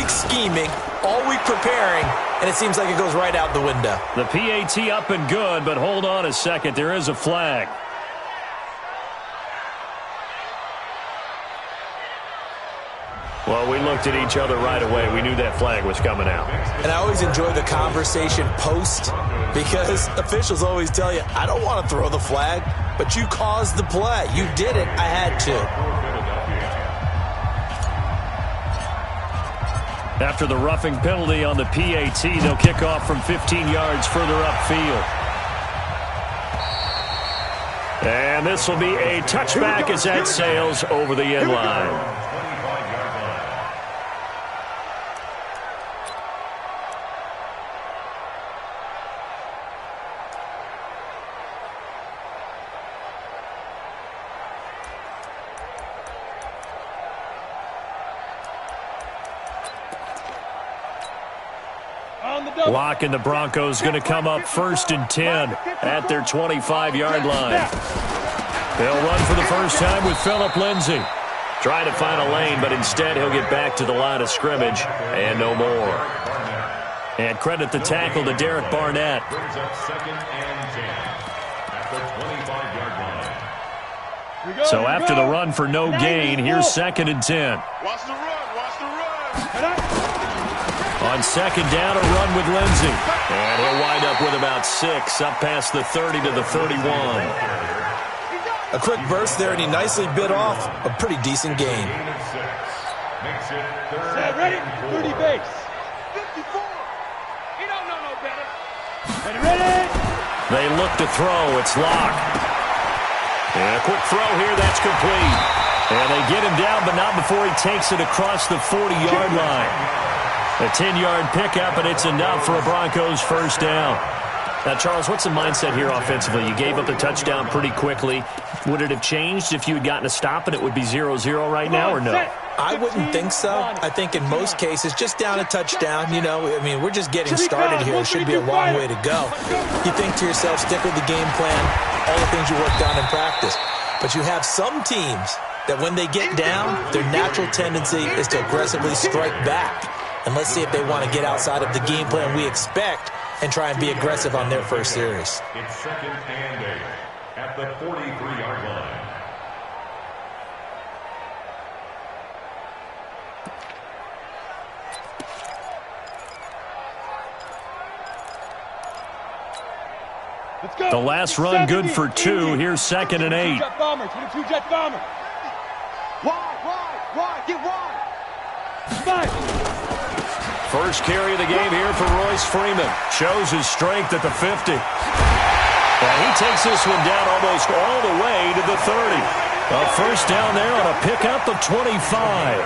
week scheming, all week preparing, and it seems like it goes right out the window. The PAT up and good, but hold on a second. There is a flag. Well, we looked at each other right away. We knew that flag was coming out. And I always enjoy the conversation post because officials always tell you, I don't want to throw the flag, but you caused the play. You did it. I had to. After the roughing penalty on the PAT, they'll kick off from 15 yards further upfield. And this will be a touchback as that sails over the end line. Lock and the Broncos going to come up 1st and 10 at their 25-yard line. They'll run for the first time with Phillip Lindsay. Trying to find a lane, but instead he'll get back to the line of scrimmage and no more. And credit the tackle to Derek Barnett. So after the run for no gain, here's 2nd and 10. Watch the run, watch the run. On 2nd down, a run with Lindsay. And he'll wind up with about 6, up past the 30 to the 31. A quick burst there, and he nicely bit off a pretty decent gain. Set, ready? 30 base. 54. He don't know no better. Ready? They look to throw. It's locked. And a quick throw here. That's complete. And they get him down, but not before he takes it across the 40-yard line. A 10-yard pickup, and it's enough for a Broncos first down. Now, Charles, what's the mindset here offensively? You gave up the touchdown pretty quickly. Would it have changed if you had gotten a stop and it would be 0-0 right now, or no? I wouldn't think so. I think in most cases, just down a touchdown, you know, I mean, we're just getting started here. It should be a long way to go. You think to yourself, stick with the game plan, all the things you worked on in practice. But you have some teams that when they get down, their natural tendency is to aggressively strike back. And let's see if they want to get outside of the game plan we expect and try and be aggressive on their first series. It's 2nd and 8 at the 43-yard line. Let's go. The last run good for 2. Here's 2nd and 8. Jet bomber, 22 jet bomber. Wide, get wide. 5. First carry of the game here for Royce Freeman. Shows his strength at the 50. And he takes this one down almost all the way to the 30. A first down there on a pickup of 25.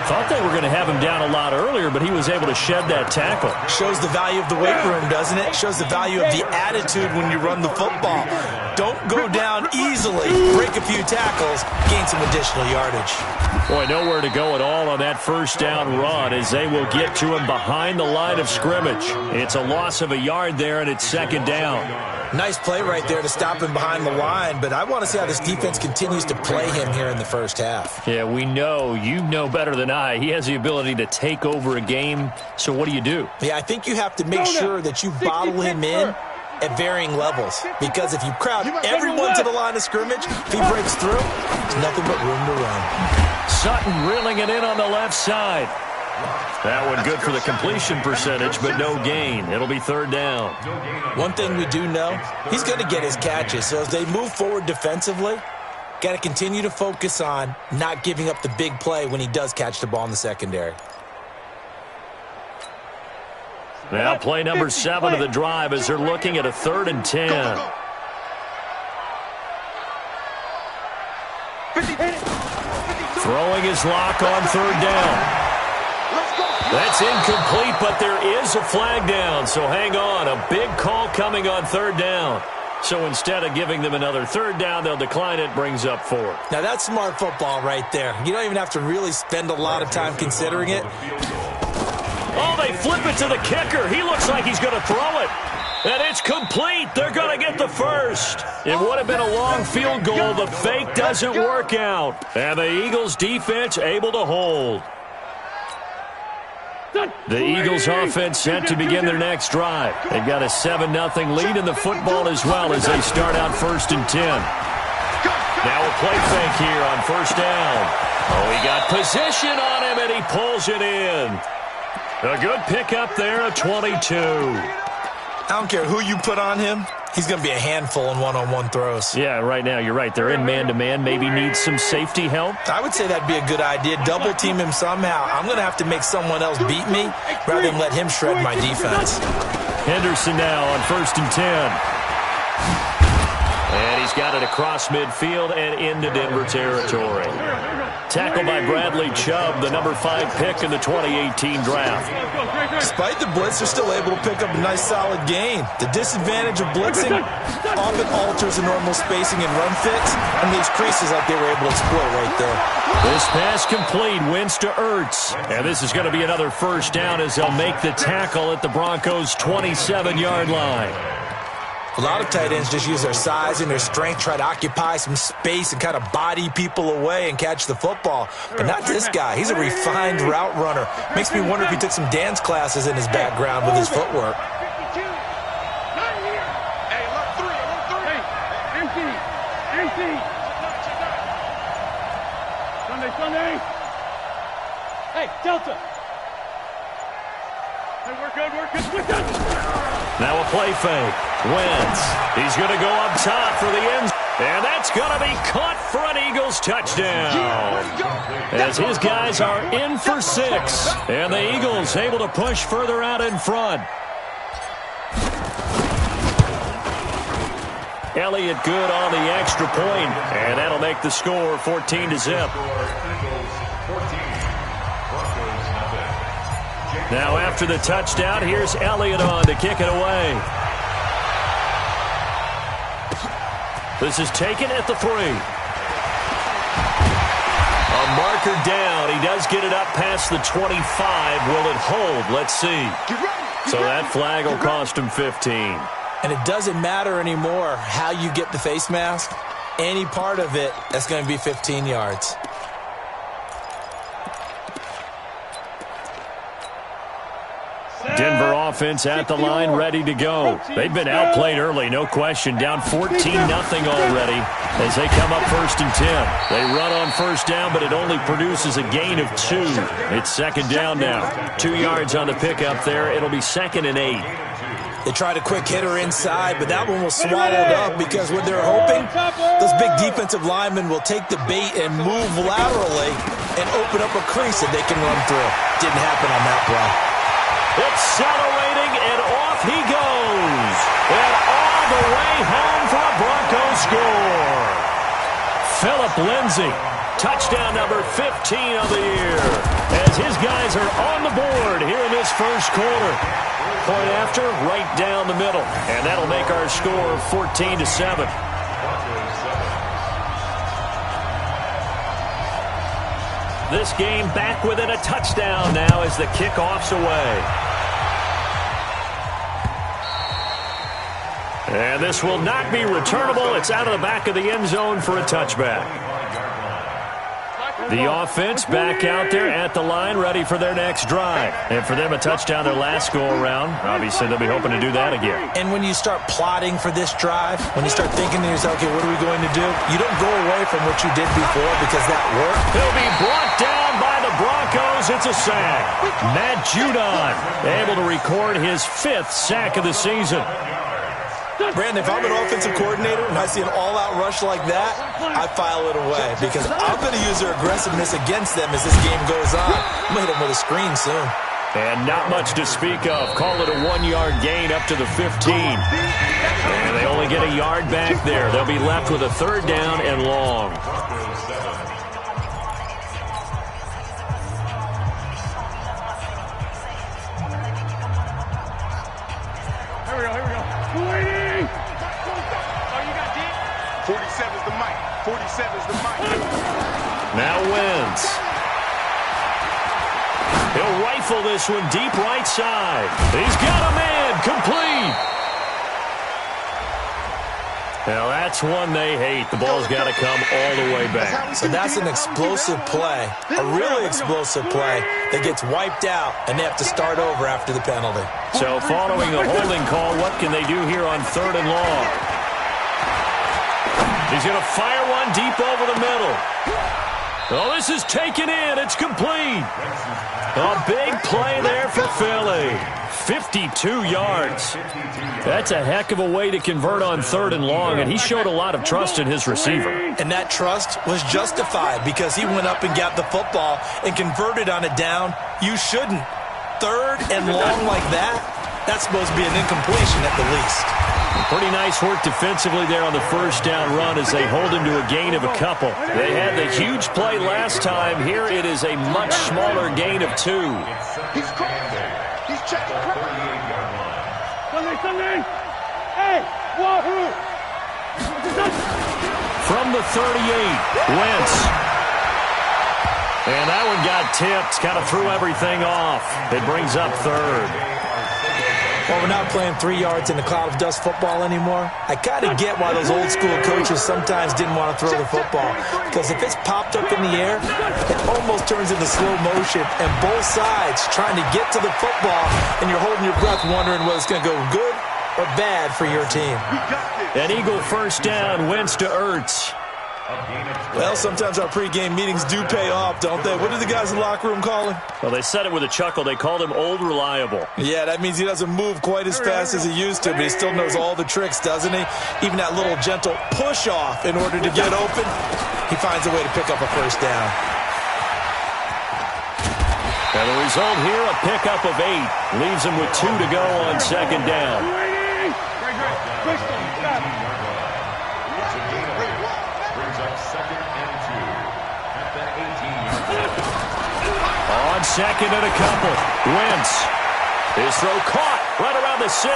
Thought they were going to have him down a lot earlier, but he was able to shed that tackle. Shows the value of the weight room, doesn't it? Shows the value of the attitude when you run the football. Don't go down easily. Break a few tackles. Gain some additional yardage. Boy, nowhere to go at all on that first down run as they will get to him behind the line of scrimmage. It's a loss of a yard there, and it's 2nd down. Nice play right there to stop him behind the line, but I want to see how this defense continues to play him here in the first half. Yeah, we know. You know better than I. He has the ability to take over a game, so what do you do? Yeah, I think you have to make sure that you bottle him in at varying levels, because if you crowd everyone to the line of scrimmage, if he breaks through, there's nothing but room to run. Sutton reeling it in on the left side. That one good for the completion percentage, but no gain. It'll be 3rd down. One thing we do know, he's going to get his catches. So as they move forward defensively, got to continue to focus on not giving up the big play when he does catch the ball in the secondary. Now play number 7 of the drive as they're looking at a 3rd and 10. Throwing his lock on 3rd down. That's incomplete, but there is a flag down, so hang on. A big call coming on 3rd down. So instead of giving them another 3rd down, they'll decline it, brings up 4th. Now that's smart football right there. You don't even have to really spend a lot of time considering it. Oh, they flip it to the kicker. He looks like he's going to throw it. And it's complete. They're going to get the first. It would have been a long field goal. The fake doesn't work out. And the Eagles defense able to hold. The Eagles offense set to begin their next drive. They've got a 7-0 lead in the football as well as they start out 1st and 10. Now a play fake here on 1st down. Oh, he got position on him, and he pulls it in. A good pickup there, a 22. I don't care who you put on him. He's going to be a handful in one-on-one throws. Yeah, right now, you're right. They're in man-to-man. Maybe needs some safety help. I would say that'd be a good idea. Double team him somehow. I'm going to have to make someone else beat me rather than let him shred my defense. Henderson now on 1st and 10. And he's got it across midfield and into Denver territory. Tackled by Bradley Chubb, the number 5 pick in the 2018 draft. Despite the blitz, they're still able to pick up a nice solid gain. The disadvantage of blitzing often alters the normal spacing and run fits and leaves creases like they were able to exploit right there. This pass complete, wins to Ertz. And this is going to be another 1st down as they'll make the tackle at the Broncos' 27-yard line. A lot of tight ends just use their size and their strength, try to occupy some space and kind of body people away and catch the football. But not this guy. He's a refined route runner. Makes me wonder if he took some dance classes in his background with his footwork. Sunday. Hey, Delta. Hey, we're good. Now a play fake. Wentz. He's going to go up top for the end. And that's going to be caught for an Eagles touchdown. As his guys are in for 6. And the Eagles able to push further out in front. Elliott good on the extra point. And that'll make the score 14-0. Now after the touchdown, here's Elliott on to kick it away. This is taken at the 3. A marker down. He does get it up past the 25. Will it hold? Let's see. So that flag will cost him 15. And it doesn't matter anymore how you get the face mask. Any part of it, that's going to be 15 yards. Denver offense at the line, ready to go. They've been outplayed early, no question. Down 14-0 already as they come up 1st and 10. They run on 1st down, but it only produces a gain of 2. It's 2nd down now. 2 yards on the pickup there. It'll be 2nd and 8. They tried a quick hitter inside, but that one was swallowed up because what they're hoping, those big defensive linemen will take the bait and move laterally and open up a crease that they can run through. Didn't happen on that play. Accelerating, and off he goes. And all the way home for a Broncos score. Phillip Lindsay, touchdown number 15 of the year. As his guys are on the board here in this 1st quarter. Point after, right down the middle. And that'll make our score 14-7. This game back within a touchdown now as the kickoff's away. And this will not be returnable. It's out of the back of the end zone for a touchback. The offense back out there at the line, ready for their next drive. And for them, a touchdown their last go-around. Obviously, they'll be hoping to do that again. And when you start plotting for this drive, when you start thinking to yourself, okay, what are we going to do? You don't go away from what you did before because that worked. He'll be brought down by the Broncos. It's a sack. Matt Judon able to record his 5th sack of the season. Brandon, if I'm an offensive coordinator and I see an all-out rush like that, I file it away because I'm going to use their aggressiveness against them as this game goes on. I'm going to hit them with a screen soon. And not much to speak of. Call it a 1-yard gain up to the 15. And they only get a yard back there. They'll be left with a 3rd down and long. Here we go. 47's the mic. 47's the mic. Now Wentz. He'll rifle this one deep right side. He's got a man complete. Now that's one they hate. The ball's got to come all the way back. So that's an explosive play, a really explosive play that gets wiped out, and they have to start over after the penalty. So following a holding call, what can they do here on 3rd and long? He's going to fire one deep over the middle. Oh, this is taken in. It's complete. A big play there for Philly. 52 yards. That's a heck of a way to convert on 3rd and long, and he showed a lot of trust in his receiver. And that trust was justified because he went up and got the football and converted on a down. You shouldn't. 3rd and long like that, that's supposed to be an incompletion at the least. Pretty nice work defensively there on the 1st down run as they hold him to a gain of a couple. They had the huge play last time. Here it is a much smaller gain of 2. He's crossing. He's checking. Hey, wahoo! From the 38, Wentz. And that one got tipped, kind of threw everything off. It brings up 3rd. Well, we're not playing 3 yards in a cloud of dust football anymore. I kind of get why those old school coaches sometimes didn't want to throw the football. Because if it's popped up in the air, it almost turns into slow motion. And both sides trying to get to the football, and you're holding your breath wondering whether it's going to go good or bad for your team. An Eagle 1st down, Wentz to Ertz. Well, sometimes our pregame meetings do pay off, don't they? What do the guys in the locker room call him? Well, they said it with a chuckle. They called him Old Reliable. Yeah, that means he doesn't move quite as fast as he used to, but he still knows all the tricks, doesn't he? Even that little gentle push-off in order to get open, he finds a way to pick up a 1st down. And the result here, a pickup of 8. Leaves him with 2 to go on 2nd down. On 2nd and a couple, Wentz. His throw caught right around the 6.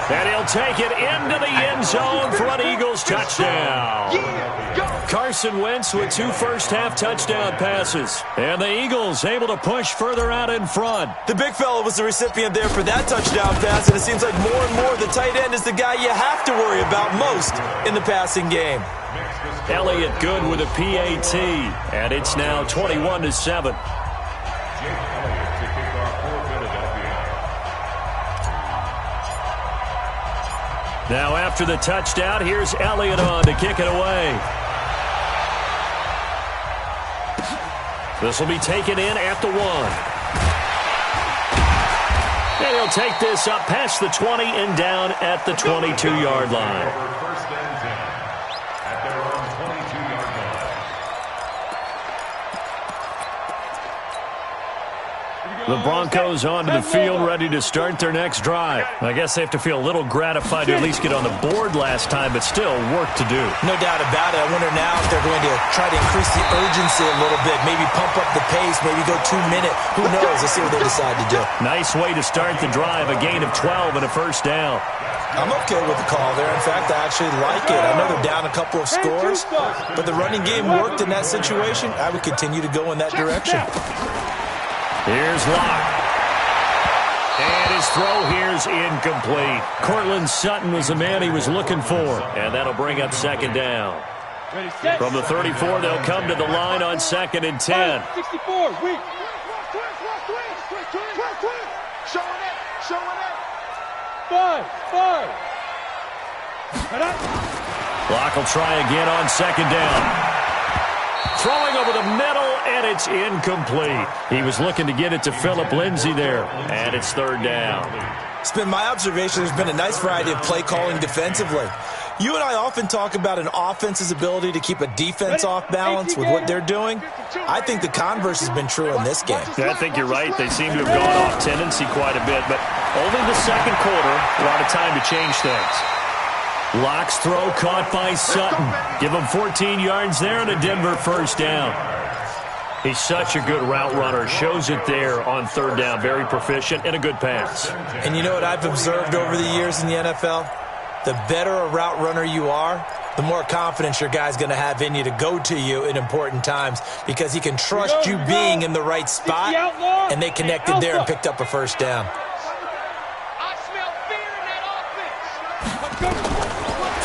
And he'll take it into the end zone for an Eagles touchdown. Carson Wentz with 2 first-half touchdown passes. And the Eagles able to push further out in front. The big fella was the recipient there for that touchdown pass, and it seems like more and more the tight end is the guy you have to worry about most in the passing game. Elliott good with a PAT, and it's now 21-7. Now after the touchdown, here's Elliott on to kick it away. This will be taken in at the 1. And he'll take this up past the 20 and down at the 22-yard line. The Broncos onto the field, ready to start their next drive. I guess they have to feel a little gratified to at least get on the board last time, but still work to do. No doubt about it. I wonder now if they're going to try to increase the urgency a little bit, maybe pump up the pace, maybe go 2-minute. Who knows? Let's see what they decide to do. Nice way to start the drive, a gain of 12 and a 1st down. I'm okay with the call there. In fact, I actually like it. I know they're down a couple of scores, but the running game worked in that situation. I would continue to go in that direction. Here's Locke. And his throw here's incomplete. Cortland Sutton was the man he was looking for. And that'll bring up 2nd down. From the 34, they'll come to the line on 2nd and 10. 64, weak. Showing it. 5. Locke will try again on 2nd down. Throwing over the middle, and it's incomplete. He was looking to get it to Phillip Lindsay there, and it's 3rd down. It's been my observation there's been a nice variety of play calling defensively. You and I often talk about an offense's ability to keep a defense off balance with what they're doing. I think the converse has been true in this game. Yeah, I think you're right. They seem to have gone off tendency quite a bit, but only the 2nd quarter, a lot of time to change things. Locke's throw caught by Sutton. Give him 14 yards there and a Denver 1st down. He's such a good route runner. Shows it there on 3rd down. Very proficient and a good pass. And you know what I've observed over the years in the NFL? The better a route runner you are, the more confidence your guy's going to have in you to go to you in important times because he can trust you being in the right spot, and they connected there and picked up a 1st down.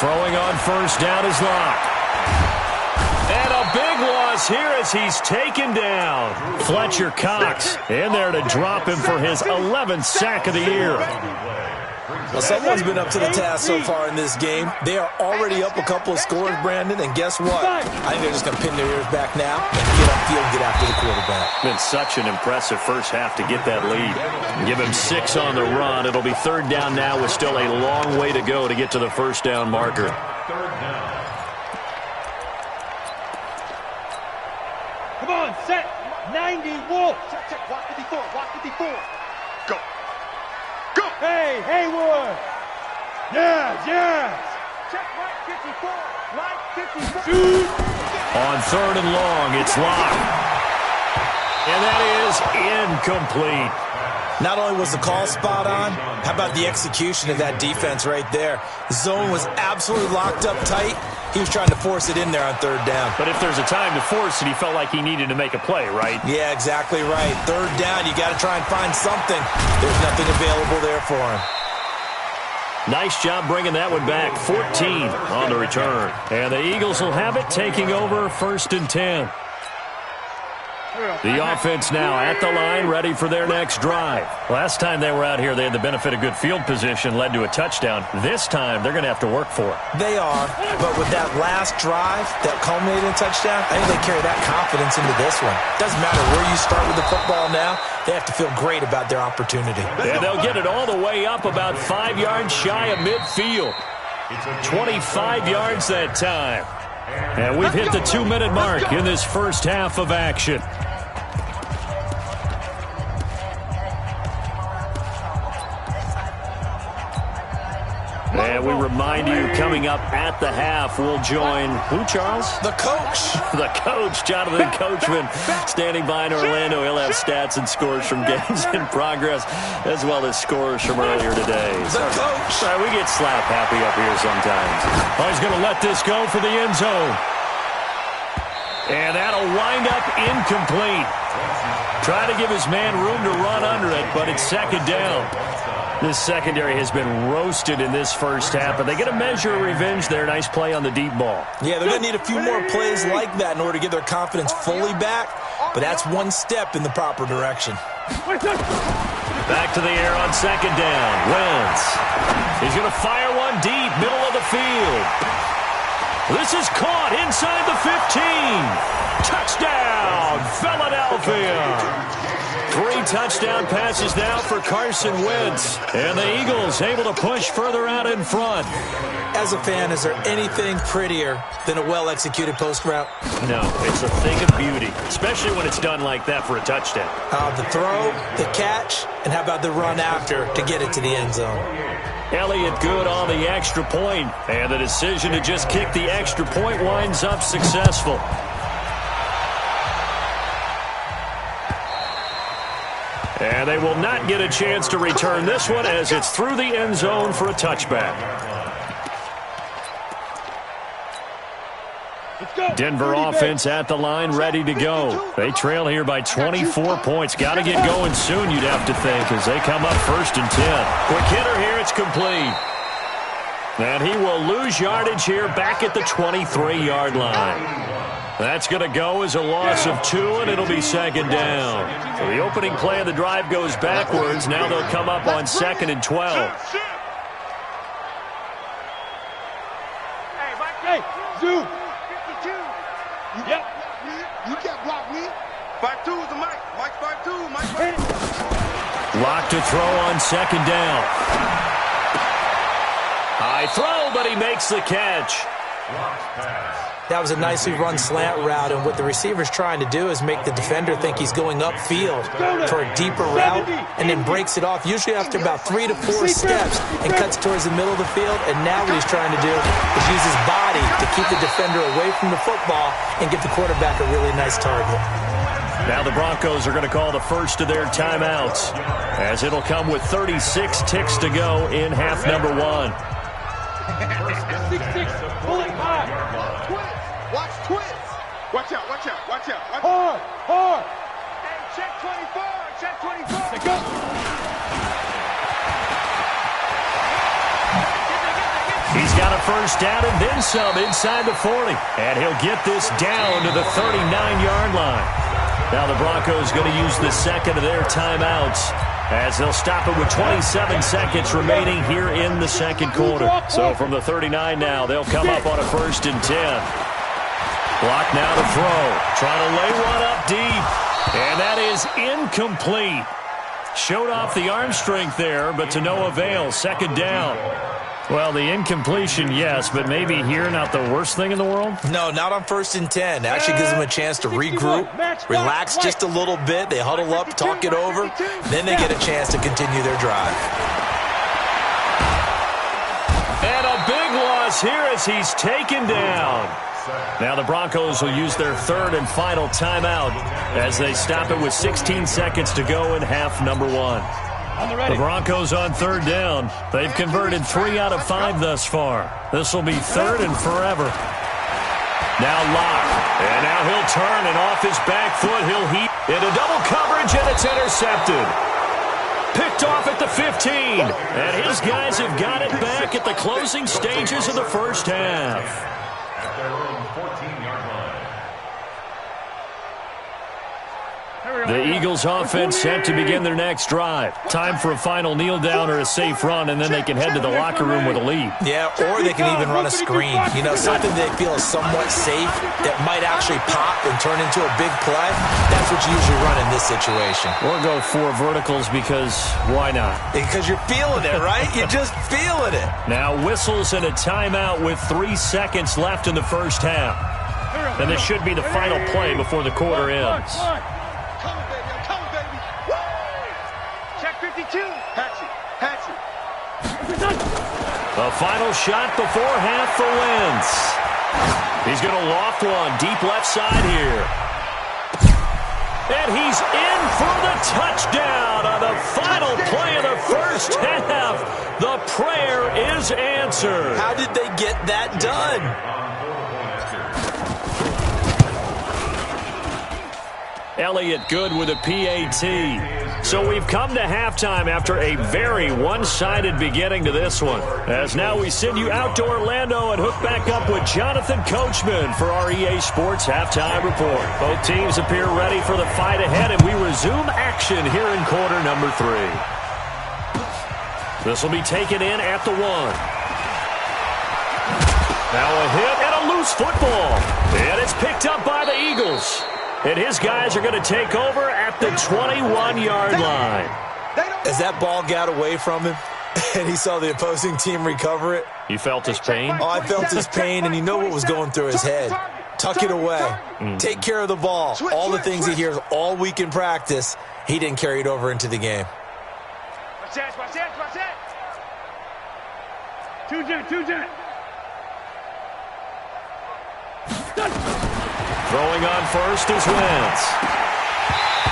Throwing on first down is Locke. And a big loss here as he's taken down. Fletcher Cox in there to drop him for his 11th sack of the year. Well, someone's been up to the task so far in this game. They are already up a couple of scores, Brandon, and guess what? I think they're just going to pin their ears back now and get upfield and get after the quarterback. Been such an impressive first half to get that lead. Give him 6 on the run. It'll be third down now with still a long way to go to get to the first down marker. Third down. Come on, set. 90, Wolf. Check, block 54, block 54. Go. Go. Hey, Haywood. Yes. Check, right 54, right 54. Shoot. On third and long, it's Locke. And that is incomplete. Not only was the call spot on, how about the execution of that defense right there? The zone was absolutely locked up tight. He was trying to force it in there on third down. But if there's a time to force it, he felt like he needed to make a play, right? Yeah, exactly right. Third down, you got to try and find something. There's nothing available there for him. Nice job bringing that one back. 14 on the return. And the Eagles will have it, taking over first and 10. The offense now at the line, ready for their next drive. Last time they were out here, they had the benefit of good field position, led to a touchdown. This time, they're going to have to work for it. They are, but with that last drive that culminated in a touchdown, I think they carry that confidence into this one. Doesn't matter where you start with the football now, they have to feel great about their opportunity. And they'll get it all the way up about 5 yards shy of midfield. 25 yards that time. And we've hit the 2-minute mark in this first half of action. And we remind you, coming up at the half, we'll join who, Charles? The coach. The coach, Jonathan Coachman, standing by in Orlando. He'll have stats and scores from games in progress, as well as scores from earlier today. The coach. Sorry, we get slap happy up here sometimes. Oh, he's going to let this go for the end zone. And that'll wind up incomplete. Try to give his man room to run under it, but it's second down. This secondary has been roasted in this first half, but they get a measure of revenge there. Nice play on the deep ball. Yeah, they're going to need a few more plays like that in order to get their confidence fully back, but that's one step in the proper direction. Back to the air on second down. Wentz. He's going to fire one deep, middle of the field. This is caught inside the 15. Touchdown, Philadelphia. 3 touchdown passes now for Carson Wentz. And the Eagles able to push further out in front. As a fan, is there anything prettier than a well-executed post route? No, it's a thing of beauty, especially when it's done like that for a touchdown. The throw, the catch, and how about the run after to get it to the end zone? Elliott good on the extra point, and the decision to just kick the extra point winds up successful. And they will not get a chance to return this one as it's through the end zone for a touchback. Denver offense at the line, ready to go. They trail here by 24 points. Got to get going soon, you'd have to think, as they come up first and 10. Quick hitter here, it's complete. And he will lose yardage here back at the 23-yard line. That's going to go as a loss of 2, and it'll be second down. So the opening play of the drive goes backwards. Now they'll come up on second and 12. Hey, Zoo. Yep. You can't block me. 5-2 is the mic. Mike 5-2. Mike 5-2. Lock to throw on second down. High throw, but he makes the catch. That was a nicely run slant route, and what the receiver's trying to do is make the defender think he's going upfield for a deeper route, and then breaks it off, usually after about 3 to 4 steps, and cuts towards the middle of the field. And now what he's trying to do is use his body to keep the defender away from the football and give the quarterback a really nice target. Now the Broncos are going to call the first of their timeouts, as it'll come with 36 ticks to go in half number 1. 6-6, pull it high. Watch twins. Watch out, watch out, watch out. Hard. Hey, check 24, check 24. Let's go. He's got a first down and then some inside the 40. And he'll get this down to the 39-yard line. Now the Broncos going to use the second of their timeouts as they'll stop it with 27 seconds remaining here in the second quarter. So from the 39 now, they'll come up on a 1st and 10. Block now to throw. Trying to lay one up deep. And that is incomplete. Showed off the arm strength there, but to no avail. 2nd down. Well, the incompletion, yes, but maybe here not the worst thing in the world? No, not on 1st and 10. Actually gives them a chance to regroup, relax just a little bit. They huddle up, talk it over. Then they get a chance to continue their drive. And a big loss here as he's taken down. Now the Broncos will use their 3rd and final timeout as they stop it with 16 seconds to go in half number 1. The Broncos on 3rd down. They've converted 3 out of 5 thus far. This will be 3rd and forever. Now Locke. And now he'll turn, and off his back foot, he'll heat into double coverage, and it's intercepted. Picked off at the 15. And his guys have got it back at the closing stages of the first half. At their own 14-yard line. The Eagles offense set to begin their next drive. Time for a final kneel down or a safe run, and then they can head to the locker room with a lead. Yeah, or they can even run a screen. You know, something they feel is somewhat safe that might actually pop and turn into a big play. That's what you usually run in this situation. Or go 4 verticals because why not? Because you're feeling it, right? You're just feeling it. Now whistles and a timeout with 3 seconds left in the first half. And this should be the final play before the quarter ends. Check 52. Patch it. The final shot before half for Wentz. He's going to loft one deep left side here. And he's in for the touchdown on the final play of the first half. The prayer is answered. How did they get that done? Elliott good with a PAT. So we've come to halftime after a very one-sided beginning to this one. As now we send you out to Orlando and hook back up with Jonathan Coachman for our EA Sports Halftime Report. Both teams appear ready for the fight ahead, and we resume action here in quarter number 3. This will be taken in at the 1. Now a hit and a loose football. And it's picked up by the Eagles. And his guys are going to take over at the 21-yard line. As that ball got away from him and he saw the opposing team recover it. You felt his pain? Oh, I felt his pain, and you know what was going through his head. Tuck it away. Take care of the ball. All the things he hears all week in practice, he didn't carry it over into the game. Watch that. 2-jet. Throwing on first is Wentz.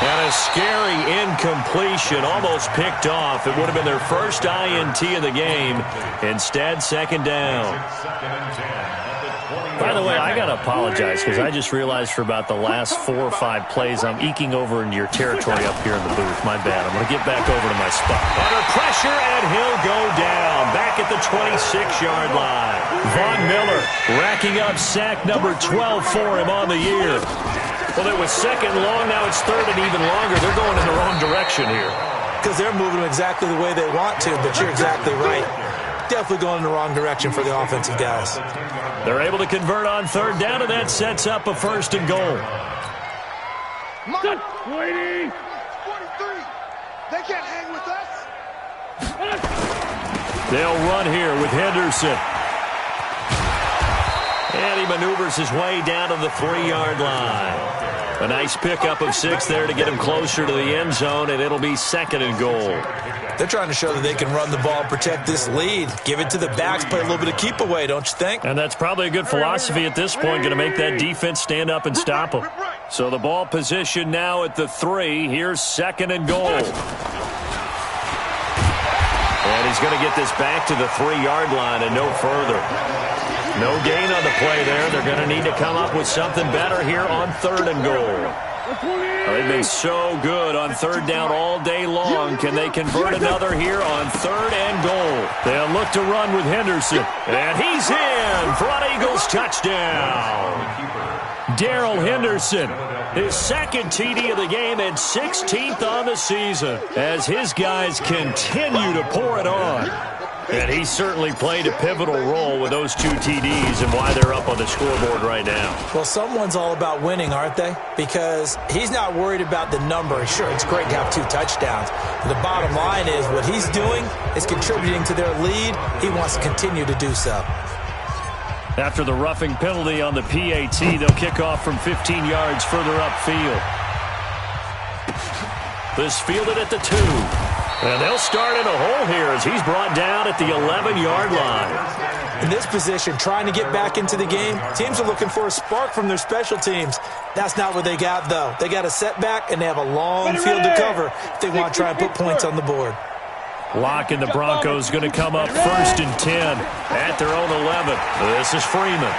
And a scary incompletion, almost picked off. It would have been their first INT of the game. Instead, 2nd down. By the way, I got to apologize because I just realized for about the last 4 or 5 plays I'm eking over into your territory up here in the booth. My bad. I'm going to get back over to my spot. Under pressure, and he'll go down. Back at the 26-yard line. Von Miller racking up sack number 12 for him on the year. Well, it was 2nd long. Now it's 3rd and even longer. They're going in the wrong direction here. Because they're moving exactly the way they want to, but you're exactly right. Definitely going in the wrong direction for the offensive guys. They're able to convert on 3rd down, and that sets up a 1st and goal. Waiting. 43. They can't hang with us. They'll run here with Henderson. And he maneuvers his way down to the 3-yard line. A nice pickup of 6 there to get him closer to the end zone, and it'll be 2nd and goal. They're trying to show that they can run the ball and protect this lead. Give it to the backs, play a little bit of keep away, don't you think? And that's probably a good philosophy at this point, going to make that defense stand up and stop them. So the ball position now at the 3. Here's 2nd and goal. And he's going to get this back to the 3-yard line and no further. No gain on the play there. They're going to need to come up with something better here on 3rd and goal. They've been so good on third down all day long. Can they convert another here on third and goal? They'll look to run with Henderson. And he's in for an Eagles touchdown. Darrell Henderson, his second TD of the game and 16th on the season as his guys continue to pour it on. And he certainly played a pivotal role with those 2 TDs and why they're up on the scoreboard right now. Well, someone's all about winning, aren't they? Because he's not worried about the number. Sure, it's great to have 2 touchdowns. But the bottom line is what he's doing is contributing to their lead. He wants to continue to do so. After the roughing penalty on the PAT, they'll kick off from 15 yards further upfield. This fielded at the 2. And they'll start in a hole here as he's brought down at the 11-yard line. In this position, trying to get back into the game, teams are looking for a spark from their special teams. That's not what they got, though. They got a setback, and they have a long field to cover if they want to try and put points on the board. Locke and the Broncos going to come up 1st and 10 at their own 11. This is Freeman.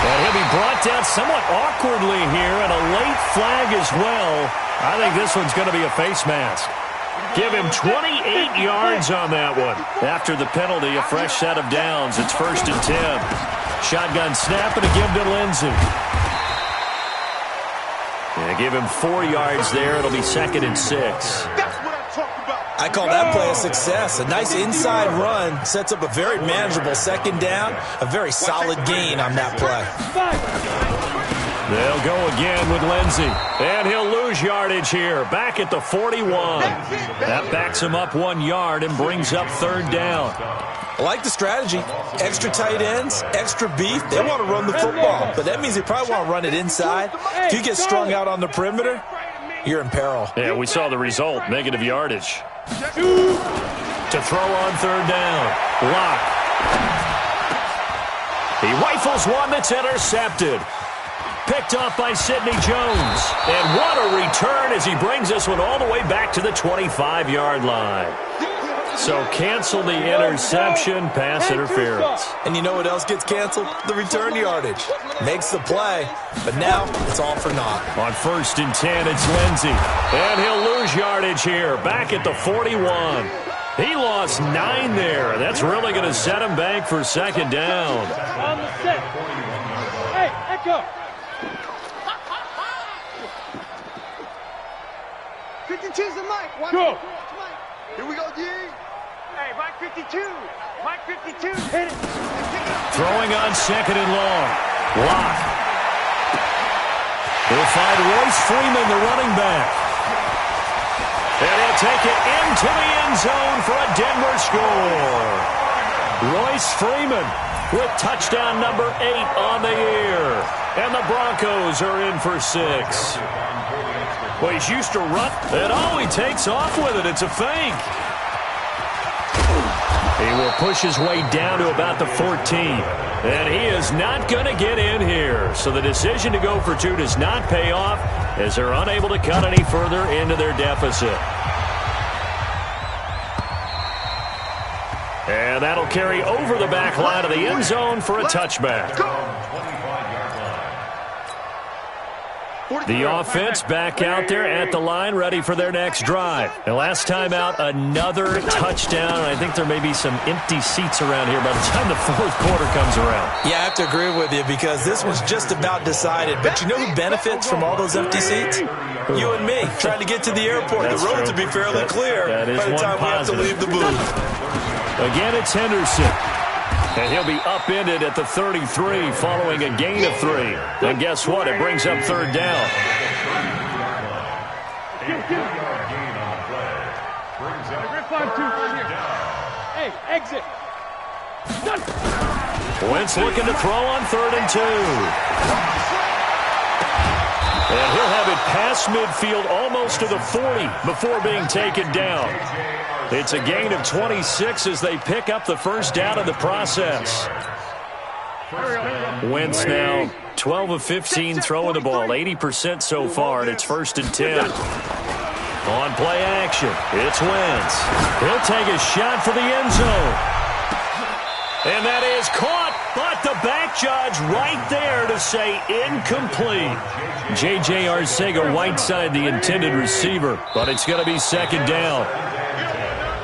And he'll be brought down somewhat awkwardly here, and a late flag as well. I think this one's going to be a face mask. Give him 28 yards on that one. After the penalty, a fresh set of downs. It's 1st and 10. Shotgun snap and a give to Lindsey. Yeah, give him 4 yards there. It'll be 2nd and 6. I call that play a success. A nice inside run sets up a very manageable 2nd down. A very solid gain on that play. They'll go again with Lindsey. And he'll lose yardage here. Back at the 41. That backs him up 1 yard and brings up 3rd down. I like the strategy. Extra tight ends, extra beef. They want to run the football. But that means they probably want to run it inside. If you get strung out on the perimeter, you're in peril. Yeah, we saw the result. Negative yardage. To throw on 3rd down. Locke. He rifles one that's intercepted. Picked off by Sidney Jones. And what a return as he brings this one all the way back to the 25-yard line. So cancel the interception, pass interference. And you know what else gets canceled? The return yardage. Makes the play, but now it's all for naught. On 1st and 10, it's Lindsey. And he'll lose yardage here, back at the 41. He lost 9 there. That's really going to set him back for 2nd down. On the set. Hey, Echo. 52's the mic. Watch Go. it. Here we go, D. Hey, Mike 52. Mike 52. Hit it. Throwing on 2nd and long. Locke. They'll find Royce Freeman, the running back. And he'll take it into the end zone for a Denver score. Royce Freeman with touchdown number 8 on the year. And the Broncos are in for 6. Well, he's used to run, and all he takes off with it, it's a fake. He will push his way down to about the 14. And he is not going to get in here. So the decision to go for 2 does not pay off as they're unable to cut any further into their deficit. And that'll carry over the back line of the end zone for a touchback. The offense back out there at the line, ready for their next drive. And last time out, another touchdown. I think there may be some empty seats around here by the time the 4th quarter comes around. Yeah, I have to agree with you because this was just about decided. But you know who benefits from all those empty seats? You and me, trying to get to the airport. That's the roads true. will be fairly clear That is by the one time positive. we have to leave the booth. Again, it's Henderson. And he'll be upended at the 33 following a gain of 3. And guess what? It brings up 3rd down. Hey, exit. Wentz looking to throw on 3rd and 2. And he'll have it past midfield almost to the 40 before being taken down. It's a gain of 26 as they pick up the 1st down in the process. Wentz now 12 of 15 throwing the ball, 80% so far, and it's 1st and 10. On play action, it's Wentz. He'll take a shot for the end zone. And that is caught, but the back judge right there to say incomplete. J.J. Arcega-Whiteside, the intended receiver, but it's going to be second down.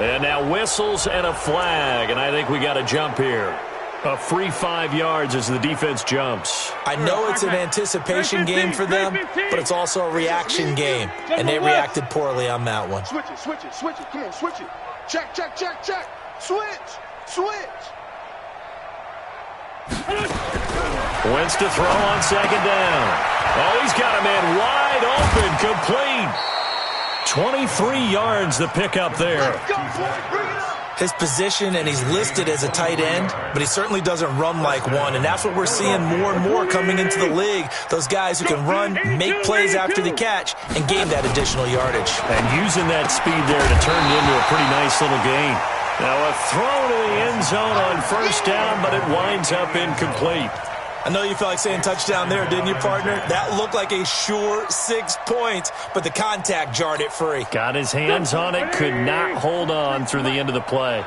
And now whistles and a flag, and I think we got a jump here. A free 5 yards as the defense jumps. I know it's an anticipation game for them, but it's also a reaction game, and they reacted poorly on that one. Switch it, switch it, switch it. Come on, switch it. Check, check, check, check. Switch, switch. Wentz to throw on second down. Oh, he's got a man wide open, complete. 23 yards the pickup there. Go for it, bring it up. His position, and he's listed as a tight end, but he certainly doesn't run like one, and that's what we're seeing more and more coming into the league. Those guys who can run, make plays after the catch, and gain that additional yardage. And using that speed there to turn it into a pretty nice little gain. Now a throw to the end zone on first down, but it winds up incomplete. I know you felt like saying touchdown there, didn't you, partner? That looked like a sure 6 points, but the contact jarred it free. Got his hands on it, could not hold on through the end of the play.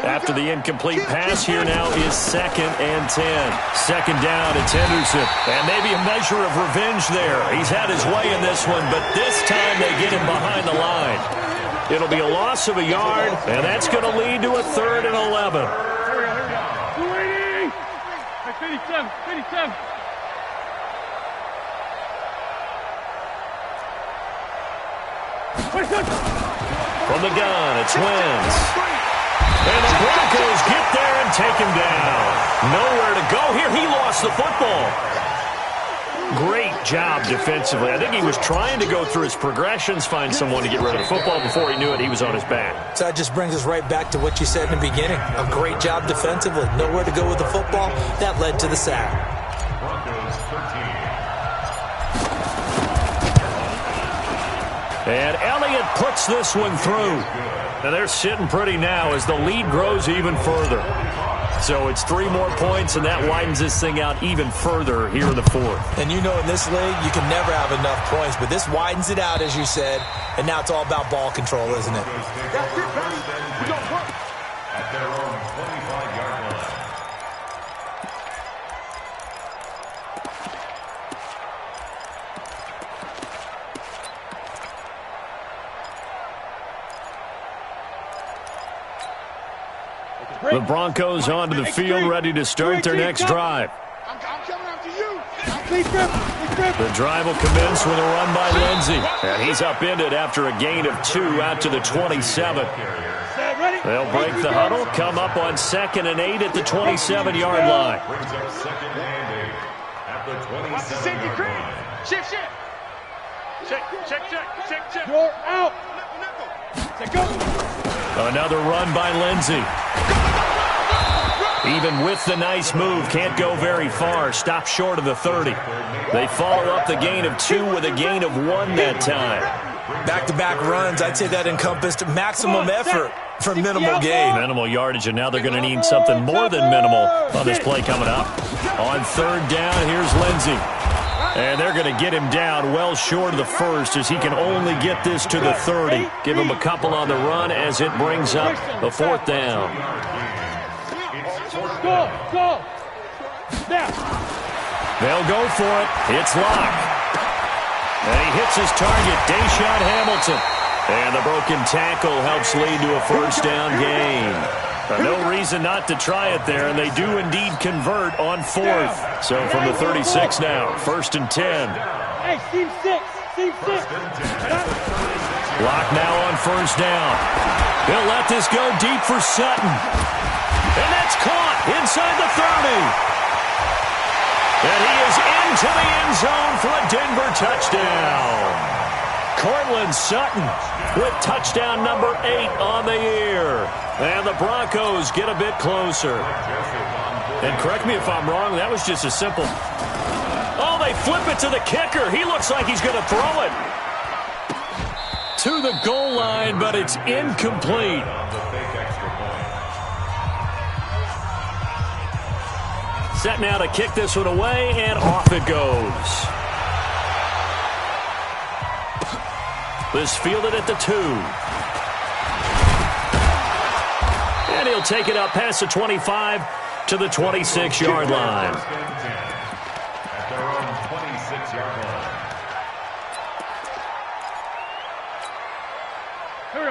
After the incomplete pass, here now is 2nd and 10. Second down, it's Henderson. And maybe a measure of revenge there. He's had his way in this one, but this time they get him behind the line. It'll be a loss of a yard, and that's going to lead to a 3rd and 11. 57, 57. From the gun, it's Wentz. And the Broncos get there and take him down. Nowhere to go here. He lost the football. Great job defensively. I think he was trying to go through his progressions, find someone to get rid of the football. Before he knew it, he was on his back. So that just brings us right back to what you said in the beginning. A great job defensively. Nowhere to go with the football. That led to the sack. And Elliott puts this one through. And they're sitting pretty now as the lead grows even further. So it's 3 more points, and that widens this thing out even further here in the 4th. And you know in this league, you can never have enough points, but this widens it out, as you said, and now it's all about ball control, isn't it? That's it, baby. We don't work. At their own 25-yard line. The Broncos onto the field, ready to start their next drive. I'm coming after you. The drive will commence with a run by Lindsey. And he's upended after a gain of 2 out to the 27. They'll break the huddle, come up on 2nd and 8 at the 27-yard line. Brings up 2nd and 8 at the 27-yard line. Shift. Check. You're out. Another run by Lindsey. Even with the nice move, can't go very far. Stop short of the 30. They follow up the gain of 2 with a gain of 1 that time. Back-to-back runs, I'd say that encompassed maximum effort for minimal gain. Minimal yardage, and now they're going to need something more than minimal on this play coming up. On 3rd down, here's Lindsey. And they're going to get him down well short of the 1st as he can only get this to the 30. Give him a couple on the run as it brings up the 4th down. Go. Now. They'll go for it. It's Locke. And he hits his target, Deshaun Hamilton. And the broken tackle helps lead to a 1st down gain. No reason not to try it there, and they do indeed convert on 4th. So from the 36 now, 1st and 10. Hey, team 6. Locke now on 1st down. He'll let this go deep for Sutton. And that's caught inside the 30. And he is into the end zone for a Denver touchdown. Cortland Sutton with touchdown number 8 on the year. And the Broncos get a bit closer. And correct me if I'm wrong, that was just a simple... Oh, they flip it to the kicker. He looks like he's going to throw it to the goal line, but it's incomplete. Set now to kick this one away, and off it goes. This fielded at the 2. And he'll take it up past the 25 to the 26-yard line. At their own 26-yard line.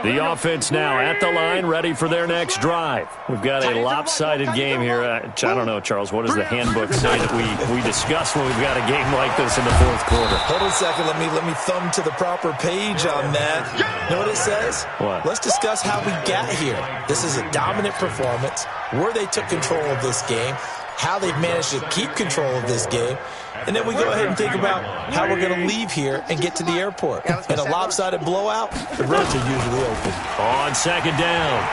The offense now at the line, ready for their next drive. We've got a lopsided game here. I don't know, Charles, what does the handbook say that we discuss when we've got a game like this in the fourth quarter? Hold on a second. Let me thumb to the proper page on that. You know what it says? What? Let's discuss how we got here. This is a dominant performance, where they took control of this game, how they've managed to keep control of this game, and then we go ahead and think about how we're going to leave here and get to the airport. In a lopsided blowout, the roads are usually open. On second down,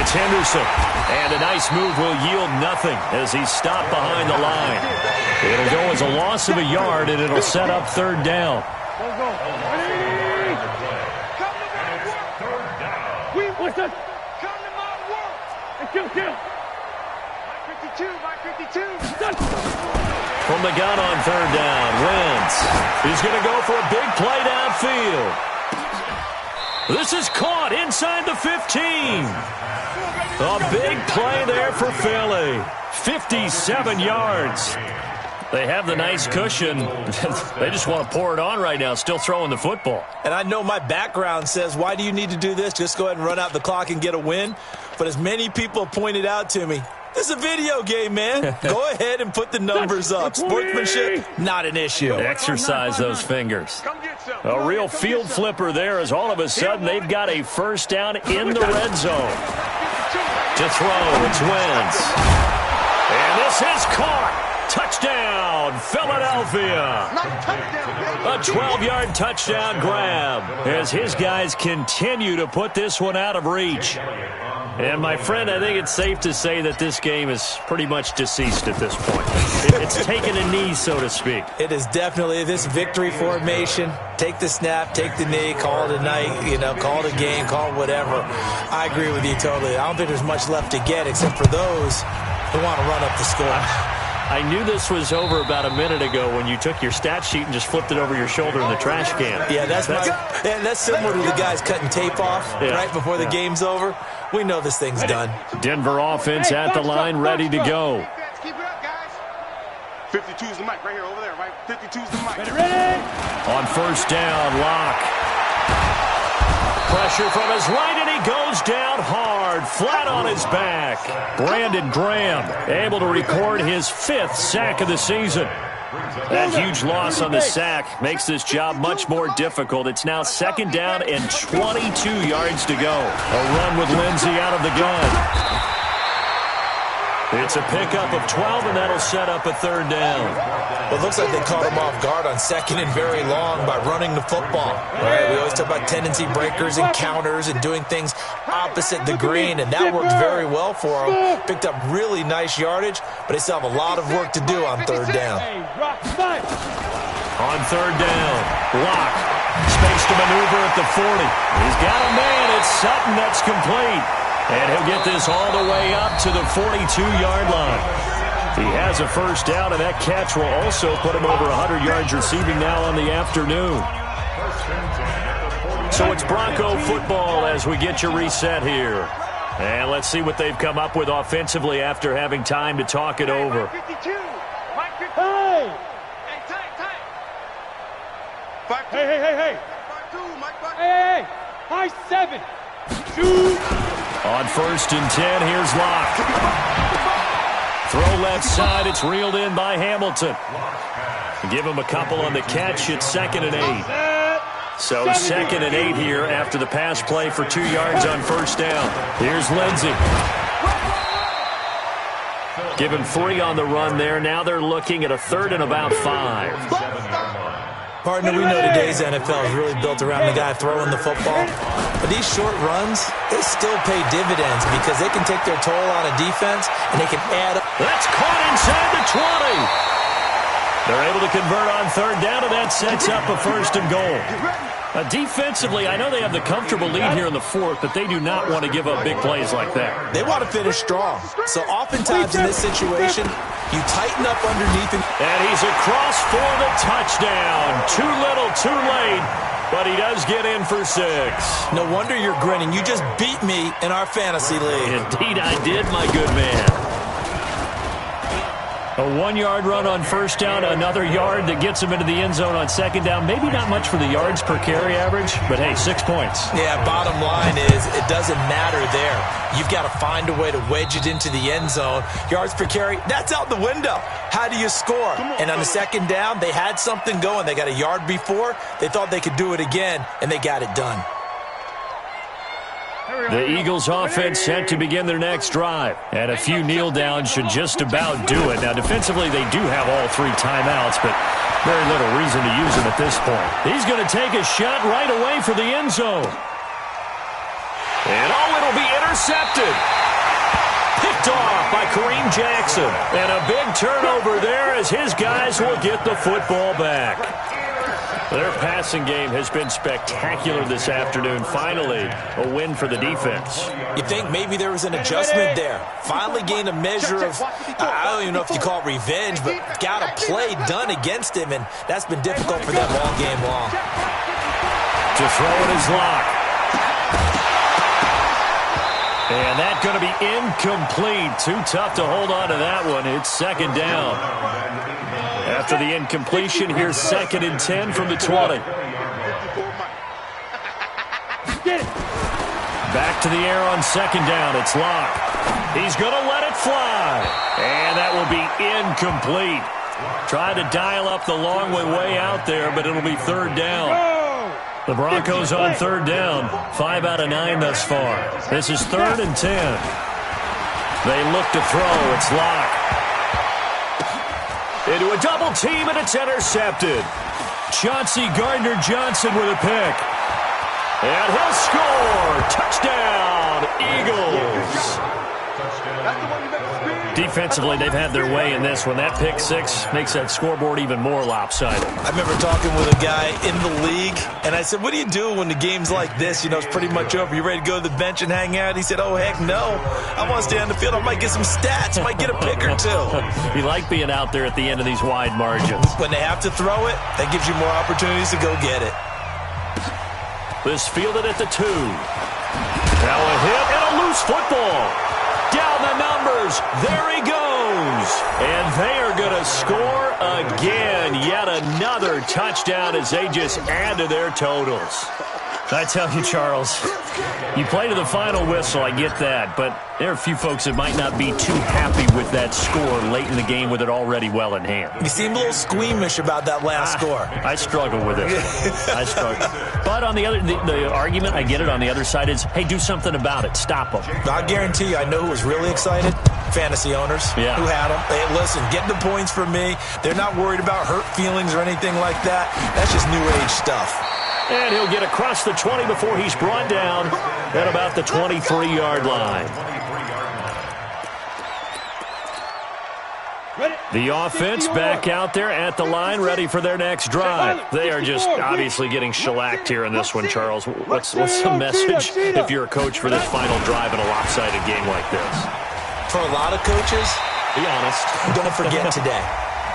it's Henderson. And a nice move will yield nothing as he's stopped behind the line. It'll go as a loss of a yard, and it'll set up third down. From the gun on third down, Wentz. He's going to go for a big play downfield. This is caught inside the 15. A big play there for Philly. 57 yards. They have the nice cushion. They just want to pour it on right now, still throwing the football. And I know my background says, why do you need to do this? Just go ahead and run out the clock and get a win. But as many people pointed out to me, this is a video game, man. Go ahead and put the numbers up. Sportsmanship, not an issue. Exercise those fingers. A real field flipper there as all of a sudden they've got a first down in the red zone. To throw, it's Wentz. And this is caught. Touchdown, Philadelphia. A 12-yard touchdown grab as his guys continue to put this one out of reach. And, my friend, I think it's safe to say that this game is pretty much deceased at this point. It's taken a knee, so to speak. It is definitely this victory formation. Take the snap, take the knee, call it a night, call it a game, call it whatever. I agree with you totally. I don't think there's much left to get except for those who want to run up the score. I knew this was over about a minute ago when you took your stat sheet and just flipped it over your shoulder in the trash can. Yeah, that's similar to the guys cutting tape off right before the game's over. We know this thing's done. Denver offense at the line, ready to go. Keep it up, guys. 52's the mic right here, over there, right? 52's the mic. Ready? On first down, Locke. Pressure from his right, and he goes down hard, flat on his back. Brandon Graham able to record his 5th sack of the season. That huge loss on the sack makes this job much more difficult. It's now second down and 22 yards to go. A run with Lindsey out of the gun. It's a pickup of 12, and that'll set up a third down. Well, it looks like they caught him off guard on second and very long by running the football. Right? We always talk about tendency breakers and counters and doing things opposite the green, and that worked very well for them. Picked up really nice yardage, but they still have a lot of work to do on third down. On third down, Locke. Space to maneuver at the 40. He's got a man. It's Sutton that's complete. And he'll get this all the way up to the 42-yard line. He has a first down, and that catch will also put him over 100 yards receiving now on the afternoon. So it's Bronco football as we get your reset here. And let's see what they've come up with offensively after having time to talk it over. Hey! High 7. Shoot! On first and 10, here's Locke. Throw left side, it's reeled in by Hamilton. Give him a couple on the catch, it's second and 8. So second and 8 here after the pass play for 2 yards on first down. Here's Lindsey. Give him 3 on the run there. Now they're looking at a third and about 5. Partner, we know today's NFL is really built around the guy throwing the football. But these short runs, they still pay dividends because they can take their toll on a defense and they can add up. That's caught inside the 20. They're able to convert on third down, and that sets up a first and goal. Defensively, I know they have the comfortable lead here in the fourth, but they do not want to give up big plays like that. They want to finish strong. So oftentimes in this situation, you tighten up underneath him. And he's across for the touchdown. Too little, too late, but he does get in for 6. No wonder you're grinning. You just beat me in our fantasy league. Indeed I did, my good man. A 1-yard run on first down, another yard that gets him into the end zone on second down. Maybe not much for the yards per carry average, but hey, 6 points. Yeah, bottom line is it doesn't matter there. You've got to find a way to wedge it into the end zone. Yards per carry, that's out the window. How do you score? And on the second down, they had something going. They got a yard before. They thought they could do it again, and they got it done. The Eagles offense set to begin their next drive. And a few kneel downs should just about do it. Now, defensively, they do have all 3 timeouts, but very little reason to use them at this point. He's going to take a shot right away for the end zone. And it'll be intercepted. Picked off by Kareem Jackson. And a big turnover there as his guys will get the football back. Their passing game has been spectacular this afternoon. Finally, a win for the defense. You think maybe there was an adjustment there. Finally gained a measure of, I don't even know if you call it revenge, but got a play done against him, and that's been difficult for them all game long. To throw it is Locke. And that's going to be incomplete. Too tough to hold on to that one. It's second down. After the incompletion, here's 2nd and 10 from the 20. Back to the air on second down. It's Locke. He's going to let it fly. And that will be incomplete. Try to dial up the long way out there, but it'll be third down. The Broncos on third down. 5 out of 9 thus far. This is 3rd and 10. They look to throw. It's Locke. Into a double team, and it's intercepted. Chauncey Gardner-Johnson with a pick. And he'll score. Touchdown, Eagles. Defensively, they've had their way in this one. That pick 6 makes that scoreboard even more lopsided. I remember talking with a guy in the league, and I said, what do you do when the game's like this? You know, it's pretty much over. You ready to go to the bench and hang out? He said, oh, heck no. I want to stay on the field. I might get some stats. Might get a pick or 2. You like being out there at the end of these wide margins. When they have to throw it, that gives you more opportunities to go get it. This fielded at the 2. Now a hit and a loose football. Down the numbers. There he goes. And they are going to score again. Yet another touchdown as they just add to their totals. I tell you, Charles, you play to the final whistle, I get that, but there are a few folks that might not be too happy with that score late in the game with it already well in hand. You seem a little squeamish about that last score. I struggle with it. I struggle. But on the other, the argument, I get it, on the other side is, hey, do something about it. Stop them. I guarantee you, I know who was really excited. Fantasy owners who had them. Hey, listen, get the points for me. They're not worried about hurt feelings or anything like that. That's just new age stuff. And he'll get across the 20 before he's brought down at about the 23-yard line. The offense back out there at the line, ready for their next drive. They are just obviously getting shellacked here in this one, Charles. What's the message if you're a coach for this final drive in a lopsided game like this? For a lot of coaches, be honest, don't forget today.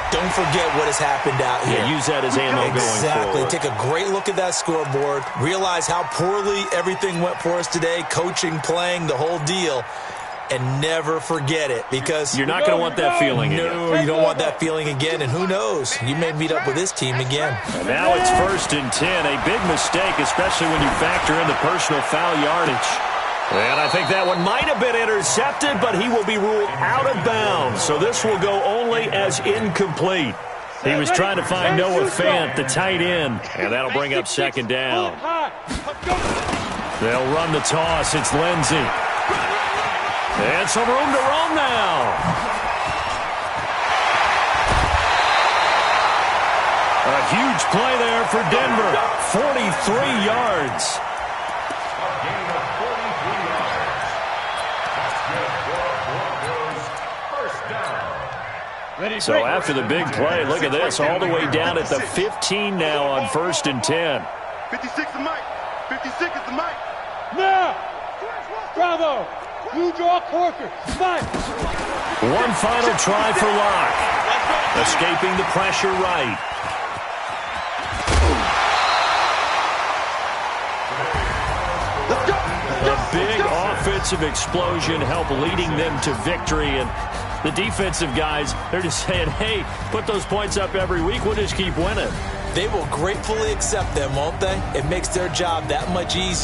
Don't forget what has happened out here. Yeah, use that as ammo going forward. Exactly. Take a great look at that scoreboard. Realize how poorly everything went for us today. Coaching, playing, the whole deal. And never forget it, because you're not going to want that feeling again. No, you don't want that feeling again. And who knows? You may meet up with this team again. And now it's 1st and 10. A big mistake, especially when you factor in the personal foul yardage. And I think that one might have been intercepted, but he will be ruled out of bounds. So this will go only as incomplete. He was trying to find Noah Fant, the tight end, and that'll bring up second down. They'll run the toss. It's Lindsey. And some room to roam now. A huge play there for Denver. 43 yards. So after the big play, look at this, all the way down at the 15 now on 1st and 10. 56 is Mike. 56 is the Mike. Now, Bravo. Blue draw Corker. Mike. One final try for Locke. Escaping the pressure right. A big offensive explosion helped leading them to victory, and The defensive guys, they're just saying, hey, put those points up every week. We'll just keep winning. They will gratefully accept them, won't they? It makes their job that much easier.